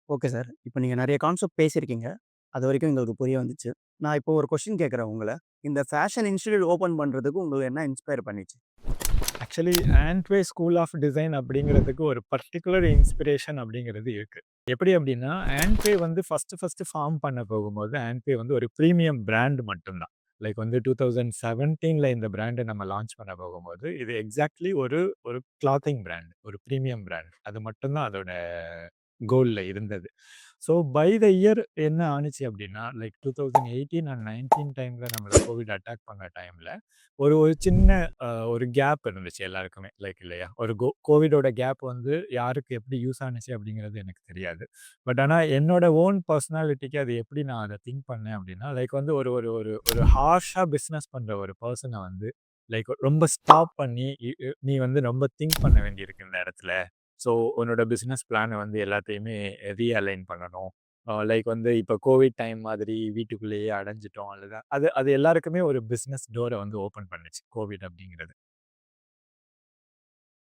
Okay sir. இப்ப நீங்க நெறைய கான்செப்ட் பேசியிருக்கீங்க. அதுவரைக்கும் எங்களுக்கு புரிய வந்துச்சு. நான் இப்போ ஒரு கொஸ்டின் கேட்கிறேன் உங்கள. இந்த ஃபேஷன் இன்ஸ்டிடியூட் ஓப்பன் பண்றதுக்கு உங்கள என்ன இன்ஸ்பயர் பண்ணிச்சு? ஆக்சுவலி ஆண்ட்வே ஸ்கூல் ஆஃப் டிசைன் அப்படிங்கிறதுக்கு ஒரு பர்ட்டிகுலர் இன்ஸ்பிரேஷன் அப்படிங்கிறது இருக்கு. எப்படி அப்படின்னா, ஆண்ட்வே வந்து ஃபர்ஸ்ட்டு ஃபார்ம் பண்ண போகும்போது, ஆண்ட்வே வந்து ஒரு பிரீமியம் பிராண்ட் மட்டும் தான். லைக் வந்து 2017ல இந்த பிராண்ட நம்ம லான்ச் பண்ண போகும்போது, இது எக்ஸாக்ட்லி ஒரு ஒரு கிளாத்திங் பிராண்ட். ஒரு பிரீமியம் பிராண்ட். அது மட்டும் தான் அதோட கோல்ல இருந்தது. ஸோ பை த இயர் என்ன ஆனுச்சு அப்படின்னா, லைக் 2018 அண்ட் 19 டைம்ல நம்மள கோவிட் அட்டாக் பண்ண டைம்ல, ஒரு ஒரு சின்ன ஒரு கேப் இருந்துச்சு எல்லாருக்குமே. லைக் இல்லையா? ஒரு கோவிடோட கேப் வந்து யாருக்கு எப்படி யூஸ் ஆனுச்சு அப்படிங்கிறது எனக்கு தெரியாது. பட் ஆனா என்னோட ஓன் பெர்சனாலிட்டிக்கு அது எப்படி நான் அத திங்க் பண்ணேன் அப்படின்னா, லைக் வந்து ஒரு ஒரு ஒரு ஒரு ஹார்ஷா பிசினஸ் பண்ற ஒரு பெர்சன வந்து லைக் ரொம்ப ஸ்டாப் பண்ணி, இ இ நீ வந்து ரொம்ப திங்க் பண்ண வேண்டியிருக்கு இந்த இடத்துல. ஸோ உன்னோட பிசினஸ் பிளான வந்து எல்லாத்தையுமே ரீஅலைன் பண்ணணும். லைக் வந்து இப்ப கோவிட் டைம் மாதிரி வீட்டுக்குள்ளேயே அடைஞ்சுட்டோம். அல்லது அது அது எல்லாருக்குமே ஒரு பிசினஸ் டோர வந்து ஓப்பன் பண்ணுச்சு. கோவிட் அப்படிங்கிறது.